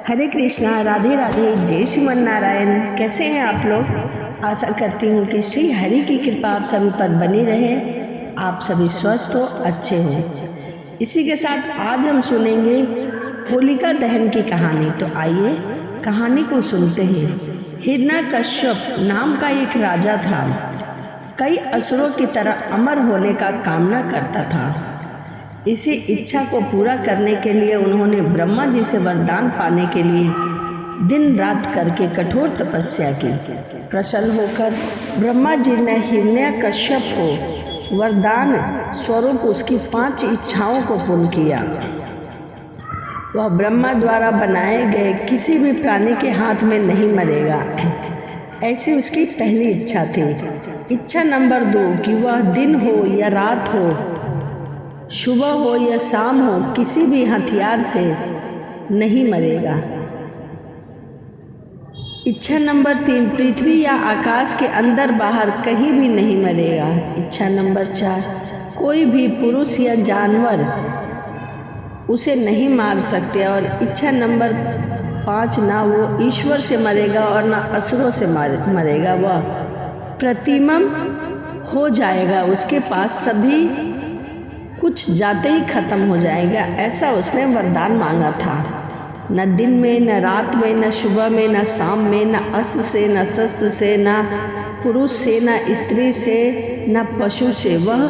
हरे कृष्णा, राधे राधे, जय श्रीमन नारायण। कैसे हैं आप लोग? आशा करती हूँ कि श्री हरि की कृपा आप सभी पर बनी रहे, आप सभी स्वस्थ हो, अच्छे हो। इसी के साथ आज हम सुनेंगे होलिका दहन की कहानी। तो आइए कहानी को सुनते हैं। हिरण्यकश्यप नाम का एक राजा था। कई असुरों की तरह अमर होने का कामना करता था। इसी इच्छा को पूरा करने के लिए उन्होंने ब्रह्मा जी से वरदान पाने के लिए दिन रात करके कठोर तपस्या की। प्रसन्न होकर ब्रह्मा जी ने हिरण्यकश्यप को वरदान स्वरूप उसकी 5 इच्छाओं को पूर्ण किया। वह ब्रह्मा द्वारा बनाए गए किसी भी प्राणी के हाथ में नहीं मरेगा, ऐसी उसकी पहली इच्छा थी। इच्छा नंबर 2 कि वह दिन हो या रात हो, सुबह हो या शाम हो, किसी भी हथियार से नहीं मरेगा। इच्छा नंबर 3 पृथ्वी या आकाश के अंदर बाहर कहीं भी नहीं मरेगा। इच्छा नंबर 4 कोई भी पुरुष या जानवर उसे नहीं मार सकते। और इच्छा नंबर 5 ना वो ईश्वर से मरेगा और ना असुरों से मरेगा। वह प्रतिमम हो जाएगा, उसके पास सभी कुछ जाते ही खत्म हो जाएगा, ऐसा उसने वरदान मांगा था। न दिन में, न रात में, न सुबह में, न शाम में, न अस्त्र से, न शस्त्र से, न पुरुष से, न स्त्री से, न पशु से। वह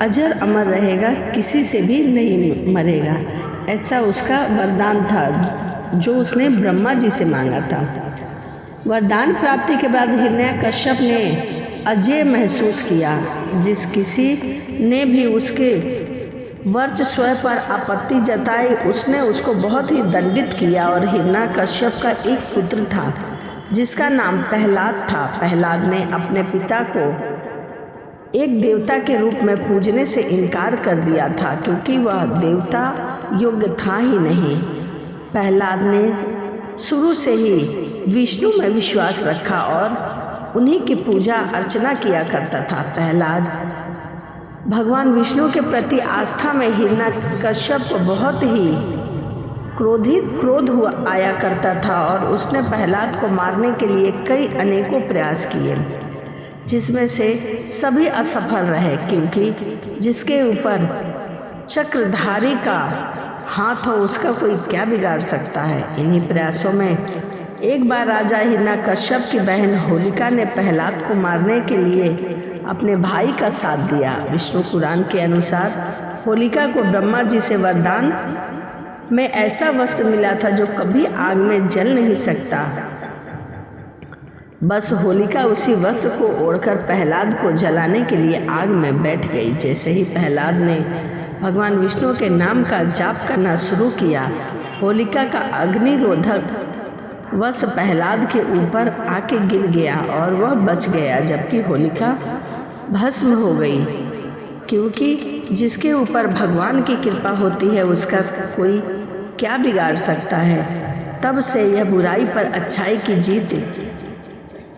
अजर अमर रहेगा, किसी से भी नहीं मरेगा, ऐसा उसका वरदान था जो उसने ब्रह्मा जी से मांगा था। वरदान प्राप्ति के बाद हिरण्यकश्यप ने अजय महसूस किया। जिस किसी ने भी उसके वर्चस्व पर आपत्ति जताई, उसने उसको बहुत ही दंडित किया। और हिरण्यकश्यप का एक पुत्र था जिसका नाम प्रहलाद था। प्रहलाद ने अपने पिता को एक देवता के रूप में पूजने से इनकार कर दिया था, क्योंकि वह देवता योग्य था ही नहीं। प्रहलाद ने शुरू से ही विष्णु में विश्वास रखा और उन्हीं की पूजा अर्चना किया करता था। प्रहलाद भगवान विष्णु के प्रति आस्था में हिरण्यकश्यप को बहुत ही क्रोध हुआ आया करता था और उसने प्रहलाद को मारने के लिए कई अनेकों प्रयास किए, जिसमें से सभी असफल रहे, क्योंकि जिसके ऊपर चक्रधारी का हाथ हो उसका कोई क्या बिगाड़ सकता है। इन्हीं प्रयासों में एक बार राजा हिरण्यकश्यप की बहन होलिका ने प्रहलाद को मारने के लिए अपने भाई का साथ दिया। विष्णु पुराण के अनुसार होलिका को ब्रह्मा जी से वरदान में ऐसा वस्त्र मिला था जो कभी आग में जल नहीं सकता। बस होलिका उसी वस्त्र को ओढ़कर प्रहलाद को जलाने के लिए आग में बैठ गई। जैसे ही प्रहलाद ने भगवान विष्णु के नाम का जाप करना शुरू किया, होलिका का अग्निरोधक वस्त्र प्रहलाद के ऊपर आके गिर गया और वह बच गया, जबकि होलिका भस्म हो गई। क्योंकि जिसके ऊपर भगवान की कृपा होती है उसका कोई क्या बिगाड़ सकता है। तब से यह बुराई पर अच्छाई की जीत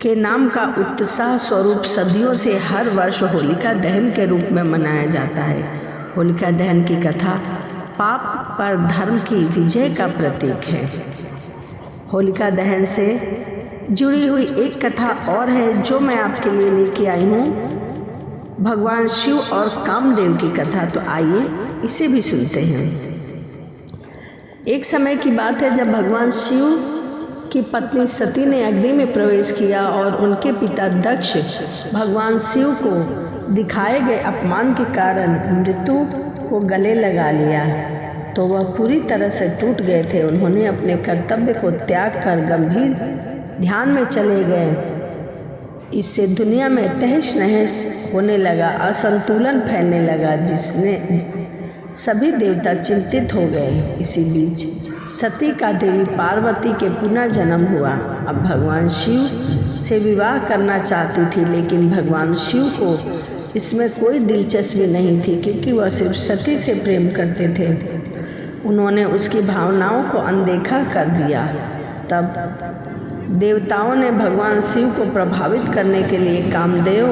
के नाम का उत्साह स्वरूप सदियों से हर वर्ष होलिका दहन के रूप में मनाया जाता है। होलिका दहन की कथा पाप पर धर्म की विजय का प्रतीक है। होलिका दहन से जुड़ी हुई एक कथा और है जो मैं आपके लिए लेके आई हूँ, भगवान शिव और कामदेव की कथा। तो आइए इसे भी सुनते हैं। एक समय की बात है जब भगवान शिव की पत्नी सती ने अग्नि में प्रवेश किया और उनके पिता दक्ष भगवान शिव को दिखाए गए अपमान के कारण मृत्यु को गले लगा लिया, तो वह पूरी तरह से टूट गए थे। उन्होंने अपने कर्तव्य को त्याग कर गंभीर ध्यान में चले गए। इससे दुनिया में तहस नहस होने लगा, असंतुलन फैलने लगा, जिसने सभी देवता चिंतित हो गए। इसी बीच सती का देवी पार्वती के पुनः जन्म हुआ। अब भगवान शिव से विवाह करना चाहती थी, लेकिन भगवान शिव को इसमें कोई दिलचस्पी नहीं थी, क्योंकि वह सिर्फ सती से प्रेम करते थे। उन्होंने उसकी भावनाओं को अनदेखा कर दिया। तब देवताओं ने भगवान शिव को प्रभावित करने के लिए कामदेव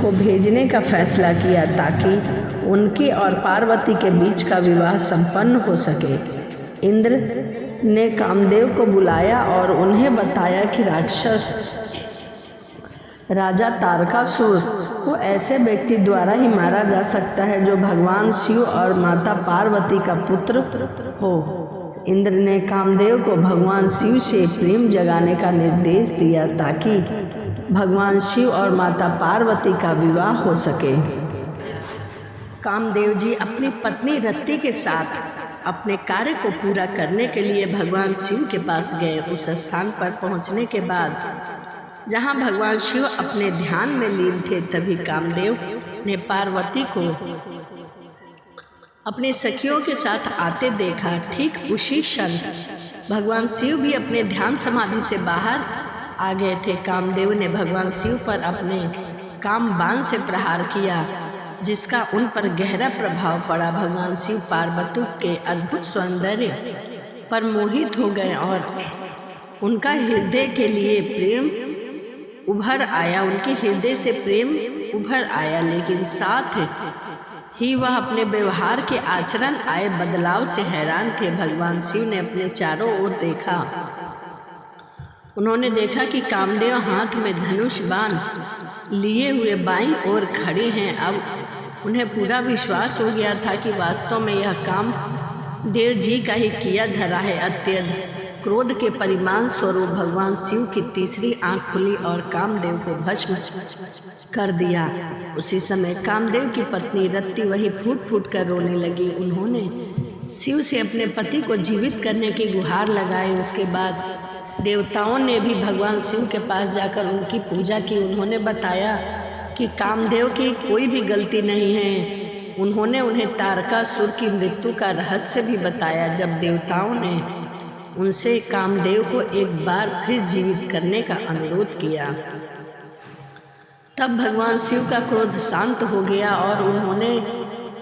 को भेजने का फैसला किया, ताकि उनकी और पार्वती के बीच का विवाह संपन्न हो सके। इंद्र ने कामदेव को बुलाया और उन्हें बताया कि राक्षस राजा तारकासुर को ऐसे व्यक्ति द्वारा ही मारा जा सकता है जो भगवान शिव और माता पार्वती का पुत्र हो। इंद्र ने कामदेव को भगवान शिव से प्रेम जगाने का निर्देश दिया ताकि भगवान शिव और माता पार्वती का विवाह हो सके। कामदेव जी अपनी पत्नी रति के साथ अपने कार्य को पूरा करने के लिए भगवान शिव के पास गए। उस स्थान पर पहुंचने के बाद जहां भगवान शिव अपने ध्यान में लीन थे, तभी कामदेव ने पार्वती को अपने सखियों के साथ आते देखा। ठीक उसी क्षण भगवान शिव भी अपने ध्यान समाधि से बाहर आ गए थे। कामदेव ने भगवान शिव पर अपने काम बाण से प्रहार किया, जिसका उन पर गहरा प्रभाव पड़ा। भगवान शिव पार्वती के अद्भुत सौंदर्य पर मोहित हो गए और उनका हृदय के लिए प्रेम उभर आया। उनके हृदय से प्रेम उभर आया, लेकिन साथ ही वह अपने व्यवहार के आचरण आए बदलाव से हैरान थे। भगवान शिव ने अपने चारों ओर देखा। उन्होंने देखा कि कामदेव हाथ में धनुष बाण लिए हुए बाईं ओर खड़ी हैं। अब उन्हें पूरा विश्वास हो गया था कि वास्तव में यह काम देव जी का ही किया धरा है। अत्यधिक क्रोध के परिमाण स्वरूप भगवान शिव की तीसरी आंख खुली और कामदेव को भस्म कर दिया। उसी समय कामदेव की पत्नी रति वही फूट फूट कर रोने लगी। उन्होंने शिव से अपने पति को जीवित करने की गुहार लगाई। उसके बाद देवताओं ने भी भगवान शिव के पास जाकर उनकी पूजा की। उन्होंने बताया कि कामदेव की कोई भी गलती नहीं है। उन्होंने उन्हें तारकासुर की मृत्यु का रहस्य भी बताया। जब देवताओं ने उनसे कामदेव को एक बार फिर जीवित करने का अनुरोध किया, तब भगवान शिव का क्रोध शांत हो गया और उन्होंने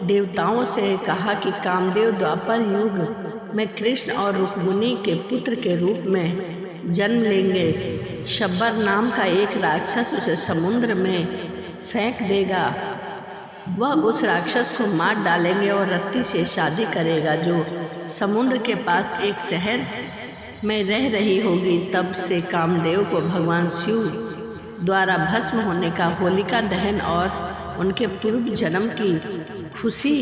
देवताओं से कहा कि कामदेव द्वापर युग में कृष्ण और रुक्मिणी के पुत्र के रूप में जन्म लेंगे। शब्बर नाम का एक राक्षस उसे समुद्र में फेंक देगा। वह उस राक्षस को मार डालेंगे और रति से शादी करेगा, जो समुद्र के पास एक शहर में रह रही होगी। तब से कामदेव को भगवान शिव द्वारा भस्म होने का होलिका दहन और उनके पूर्व जन्म की खुशी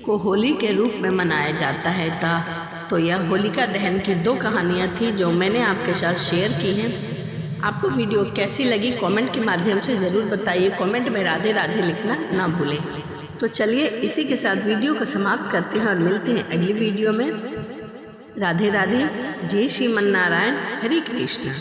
को होली के रूप में मनाया जाता है। तो यह होलिका दहन की दो कहानियाँ थी जो मैंने आपके साथ शेयर की हैं। आपको वीडियो कैसी लगी कमेंट के माध्यम से ज़रूर बताइए। कमेंट में राधे राधे लिखना ना भूलें। तो चलिए इसी के साथ वीडियो को समाप्त करते हैं और मिलते हैं अगली वीडियो में। राधे राधे। जय श्रीमन नारायण। हरे कृष्ण।